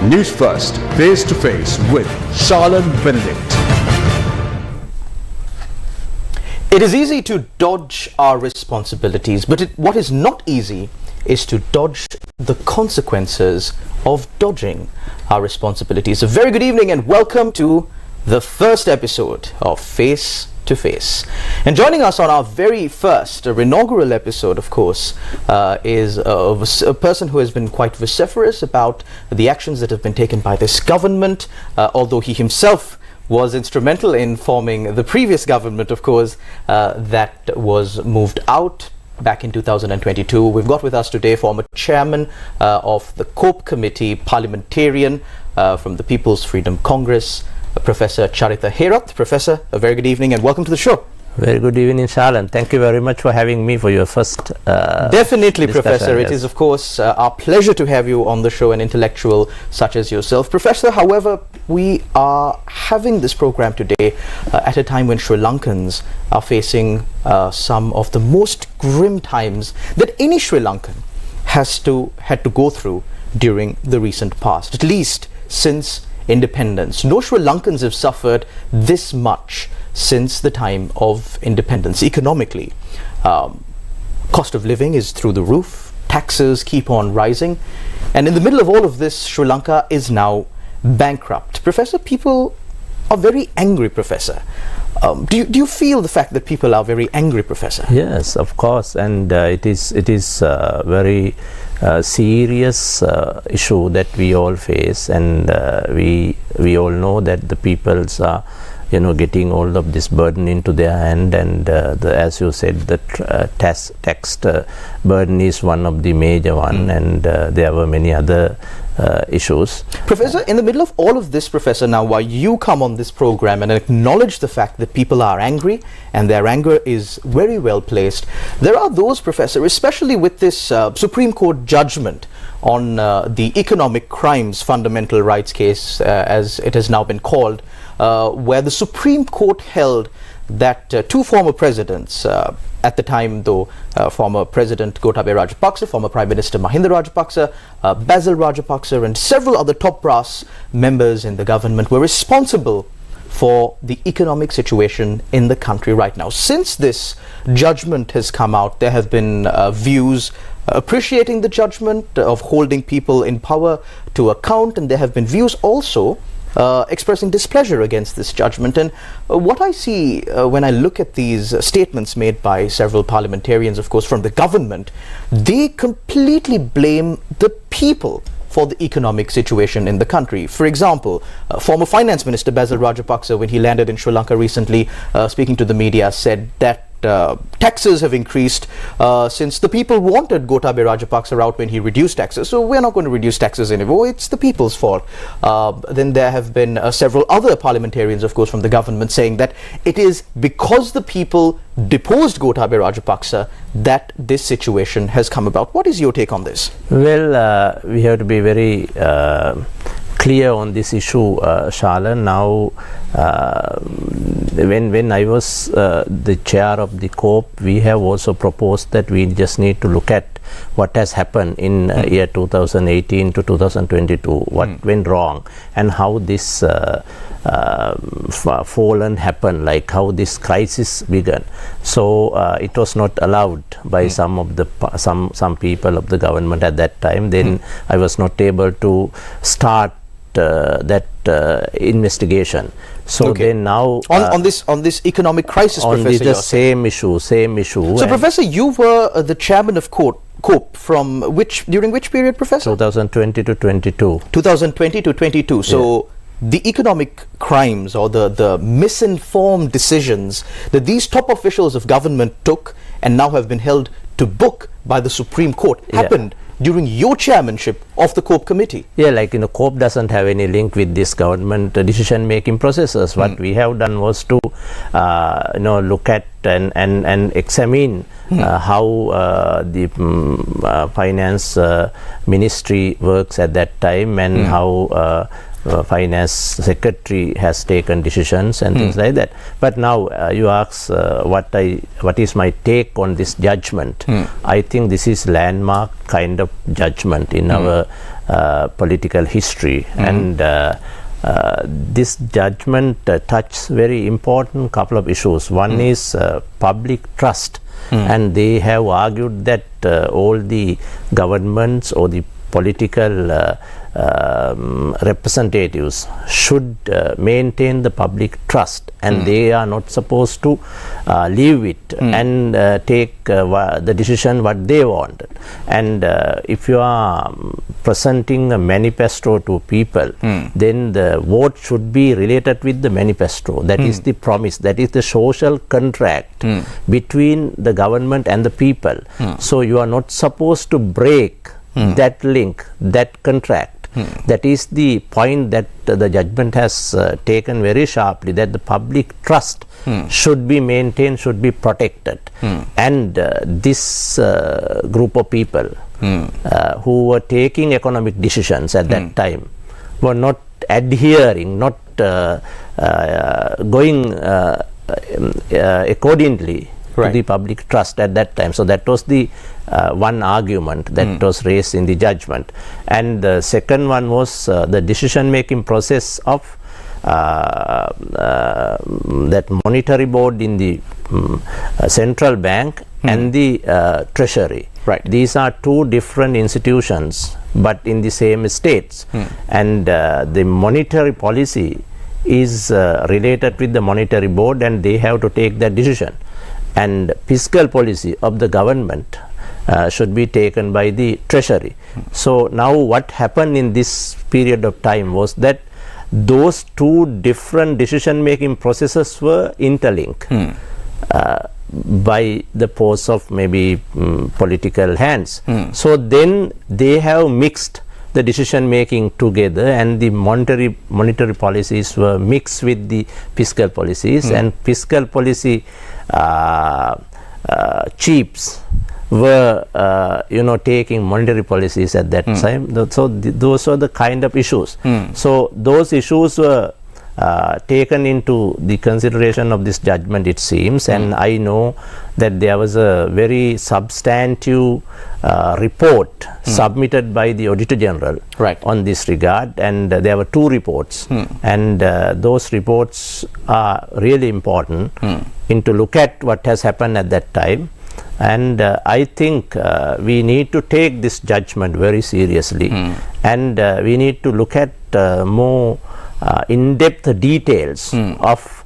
News First, face to face with Shalan Benedict. It is easy to dodge our responsibilities, but what is not easy is to dodge the consequences of dodging our responsibilities. A very good evening and welcome to the first episode of Face to Face. And joining us on our very first, inaugural episode, of course, is a person who has been quite vociferous about the actions that have been taken by this government, although he himself was instrumental in forming the previous government, of course, that was moved out back in 2022. We've got with us today former chairman of the COPE committee, parliamentarian from the People's Freedom Congress, Professor Charitha Herath. Professor, a very good evening and welcome to the show. Very good evening, Shalan. Thank you very much for having me for your first Definitely, Professor. Yes. It is, of course, our pleasure to have you on the show, an intellectual such as yourself. Professor, however, we are having this program today at a time when Sri Lankans are facing some of the most grim times that any Sri Lankan had to go through during the recent past, at least since independence. No Sri Lankans have suffered this much since the time of independence. Economically, cost of living is through the roof, taxes keep on rising, and in the middle of all of this, Sri Lanka is now bankrupt. Professor, people are very angry, Professor. Do you feel the fact that people are very angry, Professor? Yes, of course, and it is a very serious issue that we all face, and we all know that the peoples are getting all of this burden into their hand, and as you said, the tax burden is one of the major one, and there were many other issues. Professor, in the middle of all of this, Professor, now while you come on this program and acknowledge the fact that people are angry and their anger is very well placed, there are those, Professor, especially with this Supreme Court judgment on the economic crimes fundamental rights case, as it has now been called, where the Supreme Court held that two former presidents, at the time though, former President Gotabaya Rajapaksa, former Prime Minister Mahinda Rajapaksa, Basil Rajapaksa and several other top brass members in the government were responsible for the economic situation in the country right now. Since this judgment has come out, there have been views appreciating the judgment, of holding people in power to account, and there have been views also expressing displeasure against this judgment. And what I see when I look at these statements made by several parliamentarians, of course, from the government, they completely blame the people for the economic situation in the country. For example, former Finance Minister Basil Rajapaksa, when he landed in Sri Lanka recently, speaking to the media, said that taxes have increased since the people wanted Gotabaya Rajapaksa out when he reduced taxes. So we're not going to reduce taxes anymore. It's the people's fault. Then there have been several other parliamentarians, of course, from the government saying that it is because the people deposed Gotabaya Rajapaksa that this situation has come about. What is your take on this? Well, we have to be very clear on this issue, Shalan. Now, when I was the chair of the COPE, we have also proposed that we just need to look at what has happened in year 2018 to 2022, what went wrong, and how this fallen happened, like how this crisis began. So it was not allowed by some people of the government at that time. Then I was not able to start that investigation. So then now on this economic crisis, on Professor, the same issue. So, Professor, you were the chairman of COPE from during which period, Professor? 2020 to 22. 2020 to 22. So the economic crimes or the misinformed decisions that these top officials of government took and now have been held to book by the Supreme Court happened during your chairmanship of the COPE committee. Yeah, like COPE doesn't have any link with this government decision making processes. What we have done was to look at and examine how the finance ministry works at that time, and how finance secretary has taken decisions and things like that. But now you ask what is my take on this judgment. I think this is landmark kind of judgment in our political history, and this judgment touches very important couple of issues. One is public trust, and they have argued that all the governments or the political representatives should maintain the public trust, and they are not supposed to leave it and take the decision what they wanted. And if you are presenting a manifesto to people, then the vote should be related with the manifesto. That is the promise, that is the social contract between the government and the people. So you are not supposed to break that link, that contract. That is the point that the judgment has taken very sharply, that the public trust should be maintained, should be protected. And this group of people who were taking economic decisions at that time were not adhering, not going accordingly to the public trust at that time. So that was the one argument that was raised in the judgment. And the second one was the decision making process of that monetary board in the central bank and the treasury. These are two different institutions but in the same states, and the monetary policy is related with the monetary board, and they have to take that decision. And fiscal policy of the government should be taken by the treasury. So now what happened in this period of time was that those two different decision making processes were interlinked by the force of maybe political hands. So then they have mixed the decision making together, and the monetary policies were mixed with the fiscal policies, and fiscal policy chiefs were taking monetary policies at that time. So those are the kind of issues. So those issues were taken into the consideration of this judgment, it seems, and I know that there was a very substantive report submitted by the Auditor General on this regard, and there were two reports, and those reports are really important to look at what has happened at that time. And I think we need to take this judgment very seriously, and we need to look at more in-depth details of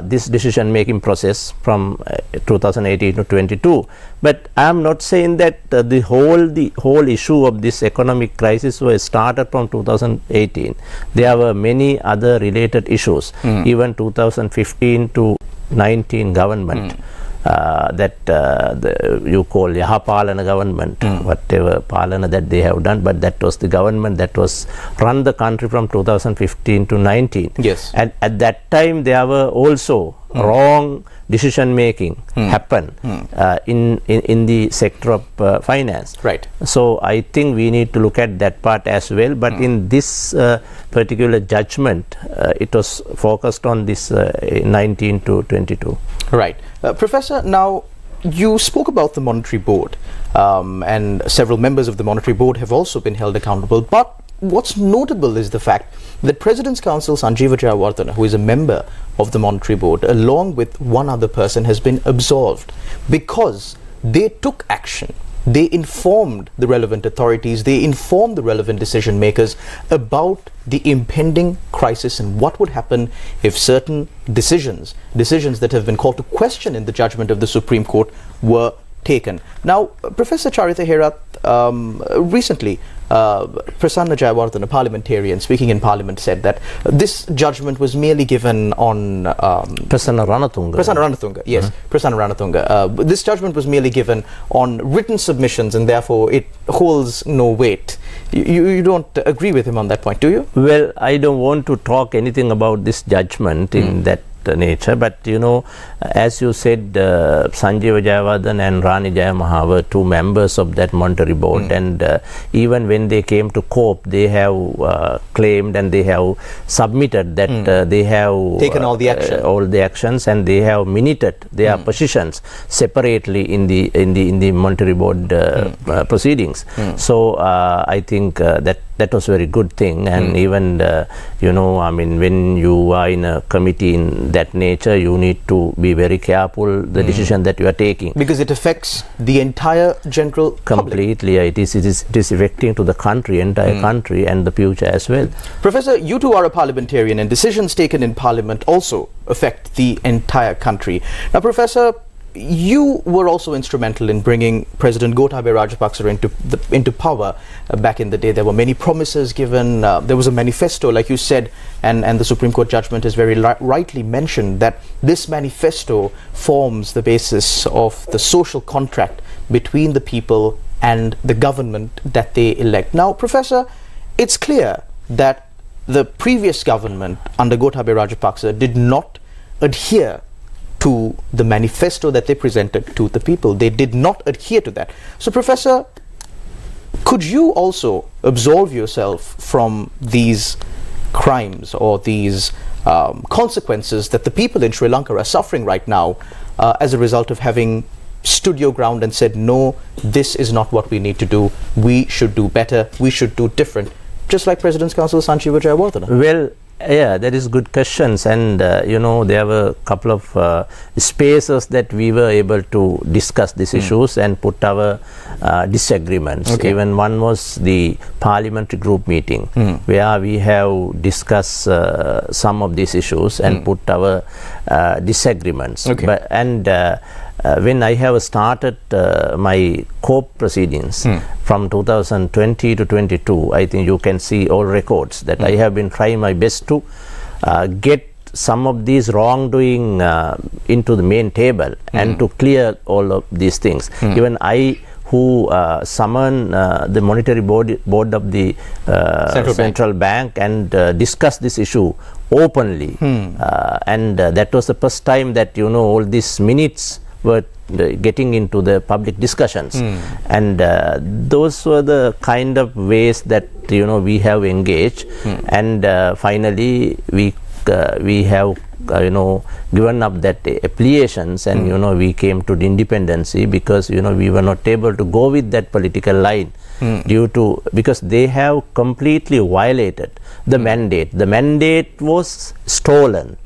this decision-making process from 2018 to 22. But I am not saying that the whole issue of this economic crisis was started from 2018. There were many other related issues, even 2015 to 19 government. That you call Yahapalana government, whatever Palana that they have done, but that was the government that was run the country from 2015 to 19. And at that time there were also wrong decision making happen in the sector of finance. So I think we need to look at that part as well, but in this particular judgment it was focused on this 19 to 22. Professor, now you spoke about the Monetary Board, and several members of the Monetary Board have also been held accountable, but what's notable is the fact that President's Counsel Sanjeeva Jayawardena, who is a member of the Monetary Board, along with one other person, has been absolved because they took action. They informed the relevant authorities, they informed the relevant decision makers about the impending crisis and what would happen if certain decisions that have been called to question in the judgment of the Supreme Court were taken. Now, Professor Charitha Herath, recently Prasanna Jayawardena, a parliamentarian speaking in Parliament, said that this judgment was merely given on Prasanna Ranatunga. Yes, Prasanna Ranatunga. This judgment was merely given on written submissions, and therefore it holds no weight. You don't agree with him on that point, do you? Well, I don't want to talk anything about this judgment in that nature. But as you said, Sanjeev Jayawardene and Rani Jayamaha were two members of that monetary board, and even when they came to COPE, they have claimed and they have submitted that they have taken all the actions, and they have minuted their positions separately in the monetary board proceedings. So I think that was a very good thing, and even when you are in a committee in that nature, you need to be very careful the decision that you are taking, because it affects the entire general completely. public. It is affecting to the entire country and the future as well. Professor, you too are a parliamentarian, and decisions taken in Parliament also affect the entire country. Now, Professor, you were also instrumental in bringing President Gotabaya Rajapaksa into power back in the day. There were many promises given. There was a manifesto, like you said, and the Supreme Court judgment has very rightly mentioned that this manifesto forms the basis of the social contract between the people and the government that they elect. Now, Professor, it's clear that the previous government under Gotabaya Rajapaksa did not adhere to the manifesto that they presented to the people. They did not adhere to that. So, Professor, could you also absolve yourself from these crimes or these consequences that the people in Sri Lanka are suffering right now as a result of having stood your ground and said, no, this is not what we need to do. We should do better. We should do different. Just like President's Counsel Sanjeev Jayawardene. Well, yeah, that is good questions, and there were a couple of spaces that we were able to discuss these issues and put our disagreements. Okay. Even one was the parliamentary group meeting where we have discussed some of these issues and put our disagreements. Okay. When I have started my COPE proceedings from 2020 to 22, I think you can see all records that I have been trying my best to get some of these wrongdoing into the main table and to clear all of these things. Even I, who summoned the monetary board of the central bank and discussed this issue openly, and that was the first time that all these minutes were getting into the public discussions, and those were the kind of ways that we have engaged, and finally we have given up that applications, and we came to the independency because we were not able to go with that political line because they have completely violated the mandate. The mandate was stolen.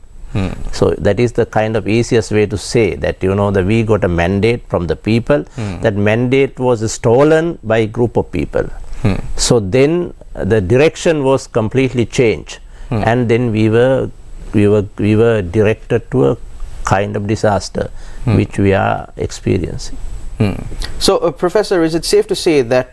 So that is the kind of easiest way to say that that we got a mandate from the people. That mandate was stolen by a group of people. So then the direction was completely changed, and then we were directed to a kind of disaster which we are experiencing. So, Professor, is it safe to say that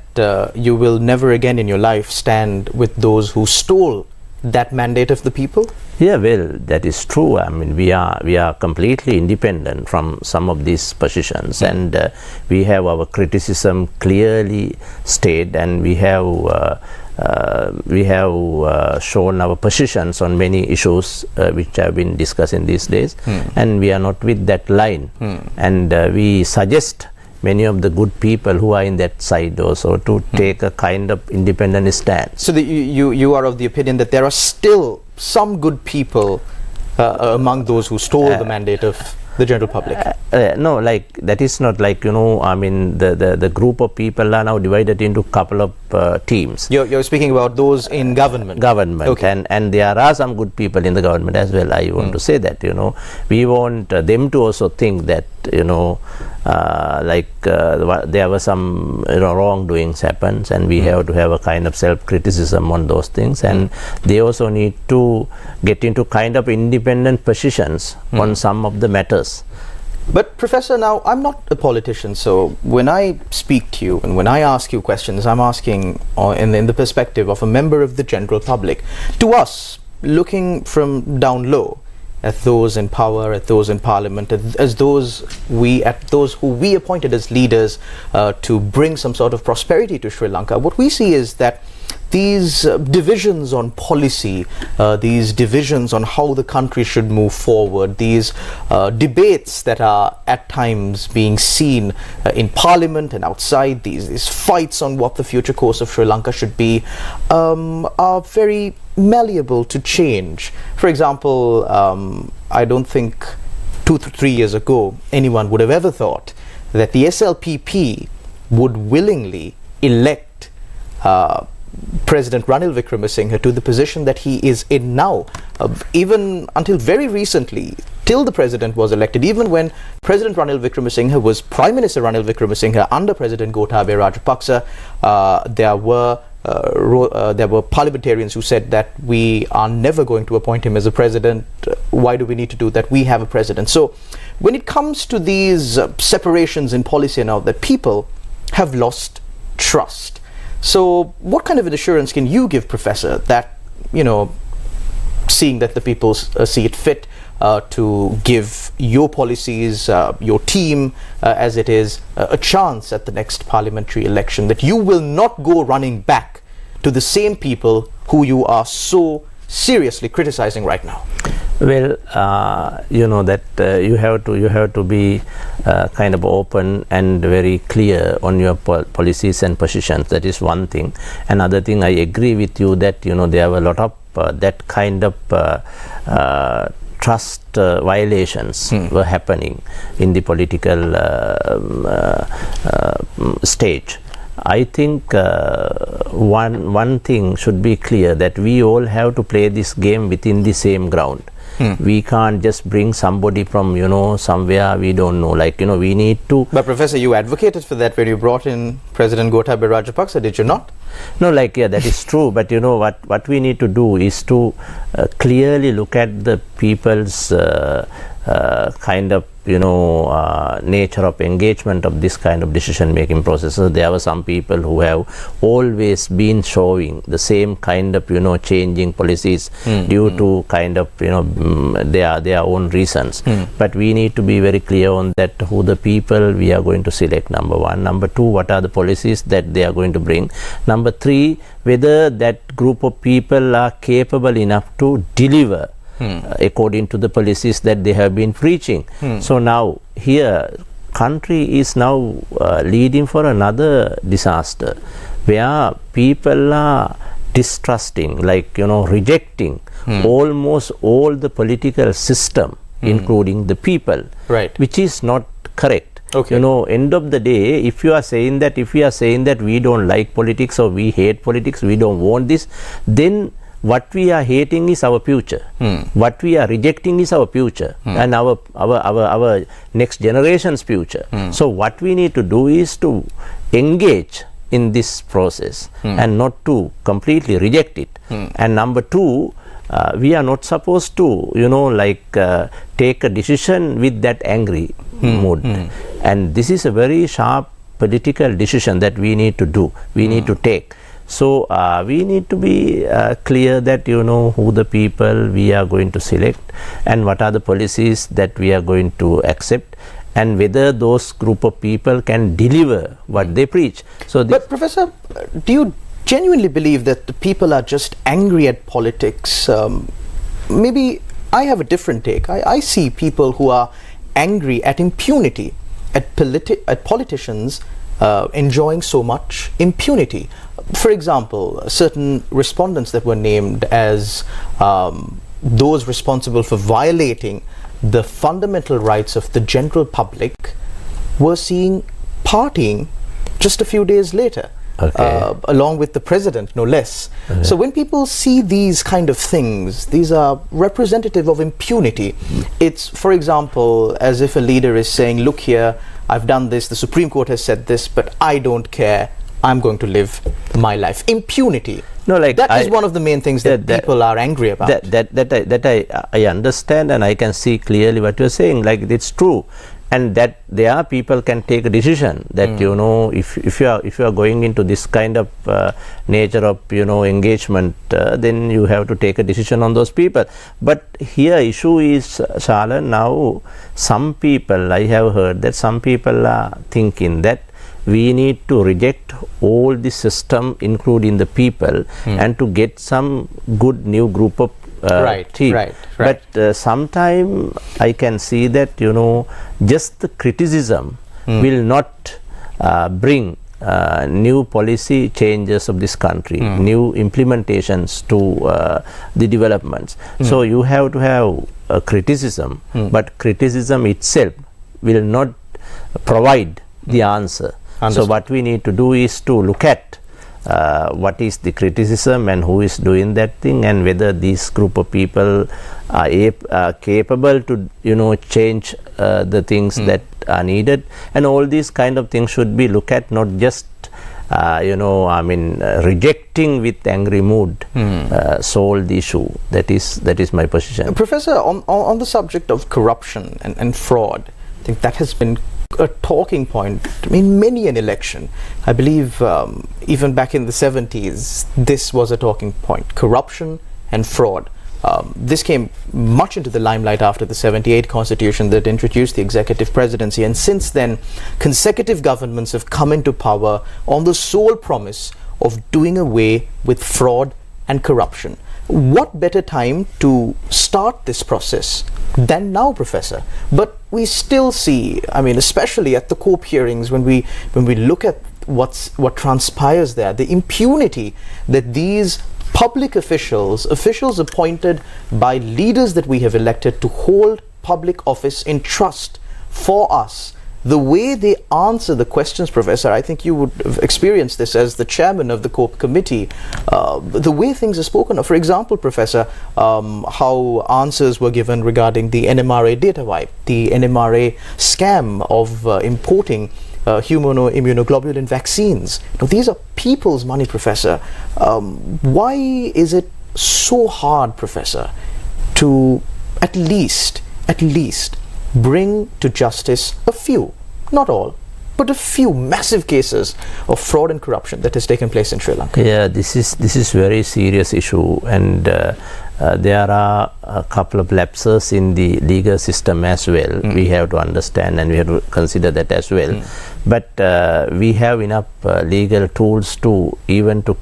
you will never again in your life stand with those who stole that mandate of the people? Yeah, well, that is true. I mean, we are completely independent from some of these positions, and we have our criticism clearly stated, and we have shown our positions on many issues which have been discussed in these days, and we are not with that line, and we suggest many of the good people who are in that side also to take a kind of independent stand. So you are of the opinion that there are still some good people among those who stole the mandate of the general public? No, like that is not like I mean the group of people are now divided into a couple of teams. You're speaking about those in government. Okay. And there are some good people in the government as well. I want to say that we want them to also think that there were some wrongdoings happens, and we have to have a kind of self-criticism on those things, and they also need to get into kind of independent positions on some of the matters. But Professor, now I'm not a politician, so when I speak to you and when I ask you questions, I'm asking in the perspective of a member of the general public. To us, looking from down low at those in power, at those in parliament, at those who we appointed as leaders to bring some sort of prosperity to Sri Lanka, what we see is that these divisions on policy, these divisions on how the country should move forward, these debates that are at times being seen in Parliament and outside, these fights on what the future course of Sri Lanka should be, are very malleable to change. For example, I don't think 2 to 3 years ago anyone would have ever thought that the SLPP would willingly elect President Ranil Wickremesinghe to the position that he is in now. Even until very recently, till the president was elected, even when President Ranil Wickremesinghe was Prime Minister Ranil Wickremesinghe under President Gotabaya Rajapaksa, there were parliamentarians who said that we are never going to appoint him as a president. Why do we need to do that? We have a president. So when it comes to these separations in policy now, that people have lost trust. So what kind of an assurance can you give, Professor, that, seeing that the people see it fit to give your policies, your team, as it is, a chance at the next parliamentary election, that you will not go running back to the same people who you are so seriously criticizing right now? Well, that you have to be kind of open and very clear on your policies and positions. That is one thing. Another thing, I agree with you that there were a lot of that kind of trust violations were happening in the political stage. I think one thing should be clear, that we all have to play this game within the same ground. We can't just bring somebody from somewhere we don't know, we need to. But Professor, you advocated for that when you brought in President Gotabaya Rajapaksa, did you not? No, that is true, but what we need to do is to clearly look at the people's kind of nature of engagement of this kind of decision making processes. There were some people who have always been showing the same kind of changing policies due to kind of their own reasons. But we need to be very clear on that, who the people we are going to select, number one. Number two, what are the policies that they are going to bring. Number three, whether that group of people are capable enough to deliver according to the policies that they have been preaching. So now here country is now leading for another disaster, where people are distrusting, rejecting almost all the political system, including the people, right, which is not correct. Okay. End of the day, if we are saying that we don't like politics or we hate politics, we don't want this, then what we are hating is our future. What we are rejecting is our future and our next generation's future. So what we need to do is to engage in this process and not to completely reject it. And number two, we are not supposed to take a decision with that angry mood. And this is a very sharp political decision that we need to do, we need to take. So we need to be clear that who the people we are going to select and what are the policies that we are going to accept, and whether those group of people can deliver what they preach. So but Professor, do you genuinely believe that the people are just angry at politics? Maybe I have a different take. I see people who are angry at impunity, at politicians enjoying so much impunity. For example, certain respondents that were named as those responsible for violating the fundamental rights of the general public were seen partying just a few days later, along with the president, no less. So when people see these kind of things, these are representative of impunity. It's, for example, as if a leader is saying, look here, I've done this, the Supreme Court has said this, but I don't care. I'm going to live my life. Impunity. No, that is one of the main things that people are angry about. I understand, and I can see clearly what you're saying. It's true, and that there are people can take a decision that if you are going into this kind of nature of engagement, then you have to take a decision on those people. But here issue is, Shala, now some people, I have heard that some people are thinking that we need to reject all the system, including the people, and to get some good new group of team. But sometime I can see that, just the criticism will not bring new policy changes of this country, new implementations to the developments. So you have to have a criticism, but criticism itself will not provide the answer. So what we need to do is to look at what is the criticism and who is doing that thing, and whether this group of people are capable to change the things that are needed, and all these kind of things should be looked at, not just rejecting with angry mood solve the issue. That is my position. Professor, on the subject of corruption and fraud, I think that has been a talking point in many an election. I believe even back in the 70s, this was a talking point: corruption and fraud. This came much into the limelight after the 78 constitution that introduced the executive presidency, and since then consecutive governments have come into power on the sole promise of doing away with fraud and corruption. What better time to start this process than now, Professor? But we still see, especially at the COPE hearings, when we look at what transpires there, the impunity that these public officials appointed by leaders that we have elected to hold public office in trust for us, the way they answer the questions, Professor, I think you would have experienced this as the chairman of the COPE committee, the way things are spoken of. For example, Professor, how answers were given regarding the NMRA data wipe, the NMRA scam of importing immunoglobulin vaccines. Now, these are people's money, Professor. Why is it so hard, Professor, to at least bring to justice a few, not all, but a few massive cases of fraud and corruption that has taken place in Sri Lanka? Yeah, this is very serious issue, and there are a couple of lapses in the legal system as well. We have to understand, and we have to consider that as well. But we have enough legal tools to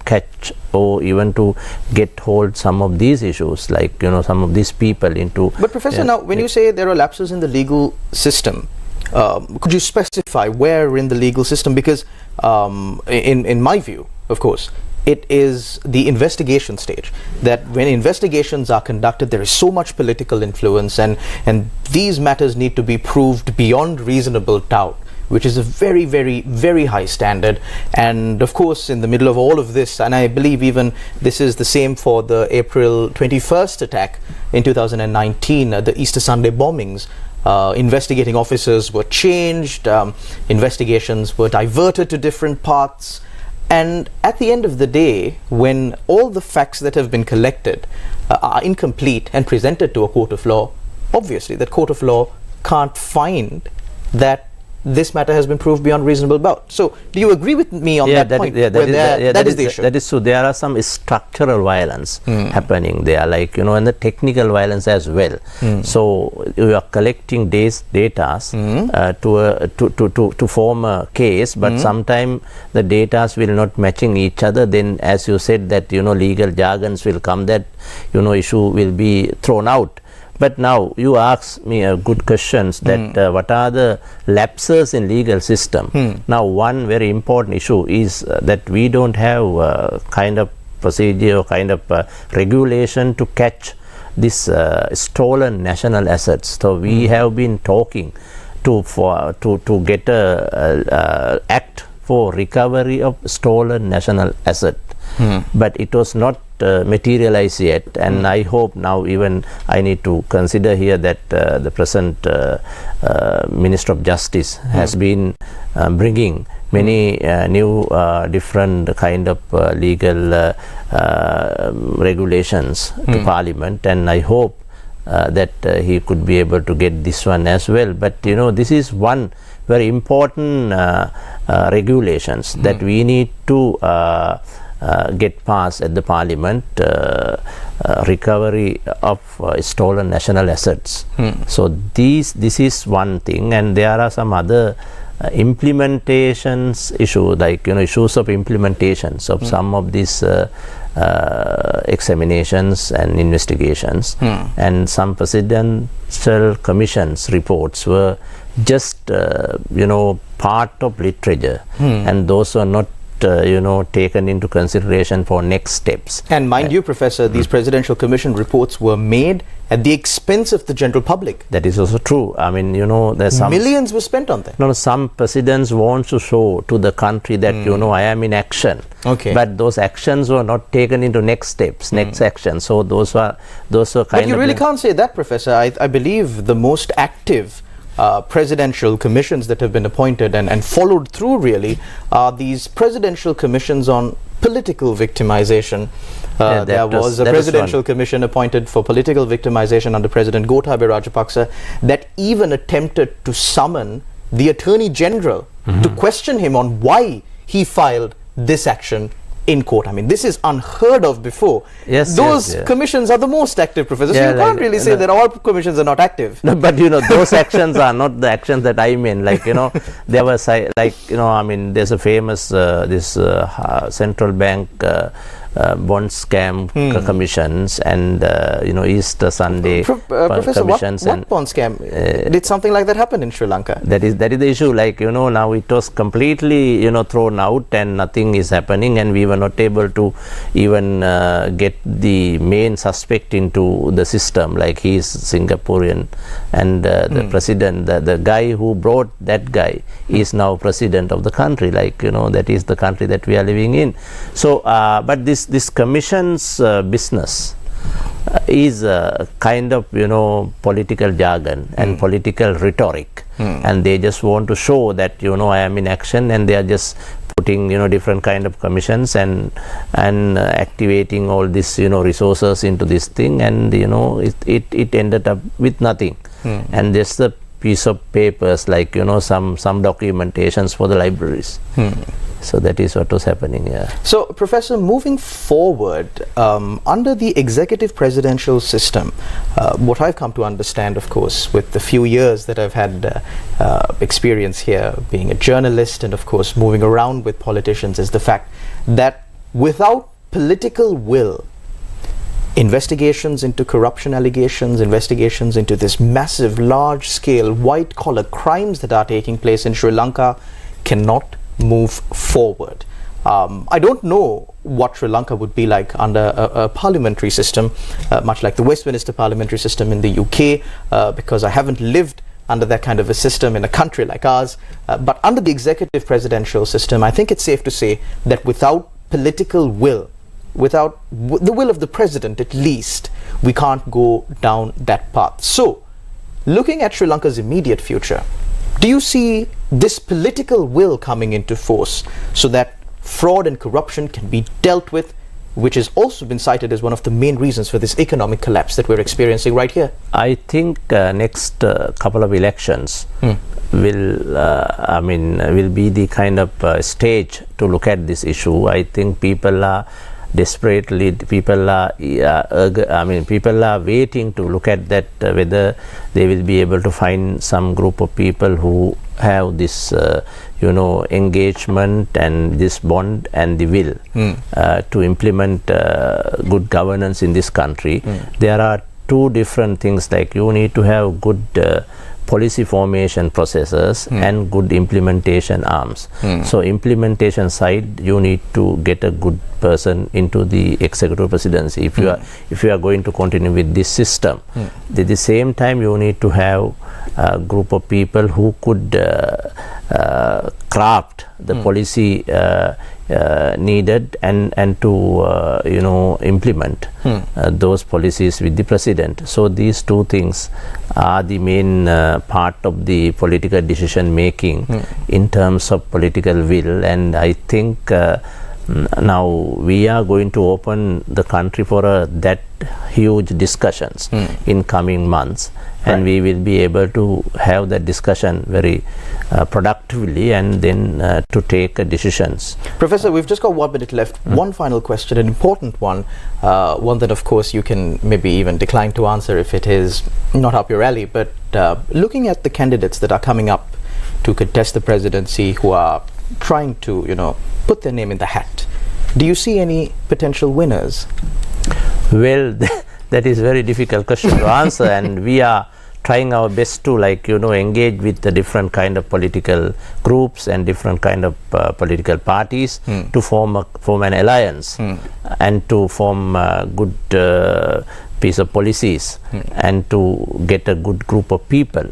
catch or even to get hold some of these issues, like some of these people into. But Professor, now when you say there are lapses in the legal system, could you specify where in the legal system? Because in my view, of course, it is the investigation stage, that when investigations are conducted, there is so much political influence, and these matters need to be proved beyond reasonable doubt, which is a very, very, very high standard. And of course, in the middle of all of this, and I believe even this is the same for the April 21st attack in 2019, the Easter Sunday bombings, investigating officers were changed, investigations were diverted to different paths. And at the end of the day, when all the facts that have been collected are incomplete and presented to a court of law, obviously that court of law can't find that this matter has been proved beyond reasonable doubt. So, do you agree with me on that point? That is the issue. That is so. There are some structural violence happening there, like and the technical violence as well. So you are collecting data to form a case, but sometimes the data will not matching each other. Then, as you said, that legal jargons will come, that issue will be thrown out. But now you ask me a good questions that what are the lapses in legal system. Now, one very important issue is that we don't have kind of procedure or kind of regulation to catch this stolen national assets. So we have been talking to get a act for recovery of stolen national asset, but it was not materialized yet, and I hope now even I need to consider here that the present Minister of Justice has been bringing many new different kind of legal regulations to Parliament, and I hope that he could be able to get this one as well. But this is one very important regulations that we need to get passed at the Parliament, recovery of stolen national assets. So this is one thing, and there are some other implementations issue, like issues of implementations of some of these examinations and investigations, and some presidential commissions reports were just part of literature, and those were not taken into consideration for next steps. And mind you, Professor, these presidential commission reports were made at the expense of the general public. That is also true. I mean, there's some millions were spent on them. No, some presidents want to show to the country that I am in action. Okay. But those actions were not taken into next steps, next actions. So those were kind But you really can't say that, Professor. I believe the most active presidential commissions that have been appointed and followed through really are these presidential commissions on political victimization. There was a presidential commission appointed for political victimization under President Gotabaya Rajapaksa that even attempted to summon the Attorney General to question him on why he filed this action in court. I mean, this is unheard of before. Those commissions are the most active, Professor. So you can't really say that all commissions are not active. No, but those actions are not the actions that I mean. Like there was I mean, there's a famous this central bank bond scam commissions, and Easter Sunday Professor, commissions. What bond scam? Did something like that happen in Sri Lanka? That is the issue. Like now it was completely thrown out, and nothing is happening, and we were not able to even get the main suspect into the system. Like he is Singaporean, and the president, the guy who brought that guy is now president of the country. Like that is the country that we are living in. So but this commission's business is a kind of political jargon and political rhetoric, and they just want to show that I am in action, and they are just putting different kind of commissions and activating all this resources into this thing, and it ended up with nothing, and just a piece of papers, like some documentations for the libraries. So that is what was happening here. So, Professor, moving forward, under the executive presidential system, what I've come to understand, of course, with the few years that I've had experience here, being a journalist and, of course, moving around with politicians, is the fact that without political will, investigations into corruption allegations, investigations into this massive, large-scale, white-collar crimes that are taking place in Sri Lanka cannot move forward. I don't know what Sri Lanka would be like under a parliamentary system, much like the Westminster parliamentary system in the UK, because I haven't lived under that kind of a system in a country like ours. But under the executive presidential system, I think it's safe to say that without political will, without the will of the president at least, we can't go down that path. So, looking at Sri Lanka's immediate future, do you see this political will coming into force so that fraud and corruption can be dealt with, which has also been cited as one of the main reasons for this economic collapse that we're experiencing right here? I think next couple of elections will be the kind of stage to look at this issue. I think people are people are waiting to look at that, whether they will be able to find some group of people who have this engagement and this bond and the will to implement good governance in this country. There are two different things, like you need to have good policy formation processes and good implementation arms. So implementation side, you need to get a good person into the executive presidency if you are going to continue with this system. At the same time, you need to have a group of people who could craft the policy needed and to implement those policies with the president. So these two things are the main part of the political decision making in terms of political will, and I think now we are going to open the country for that huge discussions in coming months, and we will be able to have that discussion very productively, and then to take decisions. Professor, we've just got 1 minute left. One final question, an important one, one that of course you can maybe even decline to answer if it is not up your alley, but looking at the candidates that are coming up to contest the presidency who are trying to, put their name in the hat. Do you see any potential winners? Well, that is very difficult question to answer, and we are trying our best to engage with the different kind of political groups and different kind of political parties to form an alliance and to form a good piece of policies and to get a good group of people.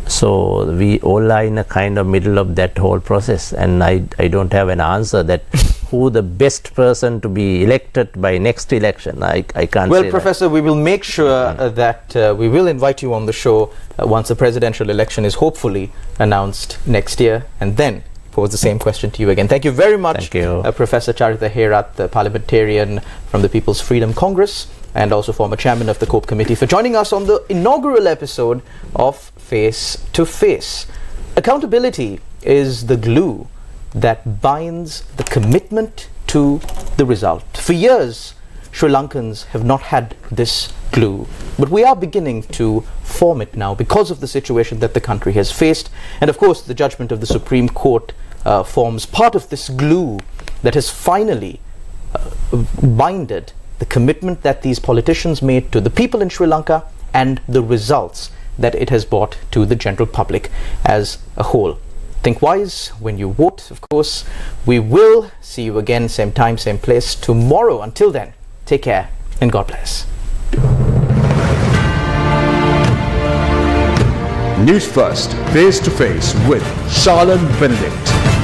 So we all are in a kind of middle of that whole process, and I don't have an answer that who the best person to be elected by next election. I can't say. Well, Professor, we will make sure that we will invite you on the show once the presidential election is hopefully announced next year, and then pose the same question to you again. Thank you very much, Thank you. Professor Charitha Herath, the parliamentarian from the People's Freedom Congress and also former chairman of the COPE committee, for joining us on the inaugural episode of Face to Face. Accountability is the glue that binds the commitment to the result. For years, Sri Lankans have not had this glue, but we are beginning to form it now because of the situation that the country has faced. And of course, the judgment of the Supreme Court forms part of this glue that has finally binded the commitment that these politicians made to the people in Sri Lanka and the results that it has brought to the general public as a whole. Think wise when you vote, of course. We will see you again, same time, same place tomorrow. Until then, take care and God bless. News First, face to face with Shalan Benedict.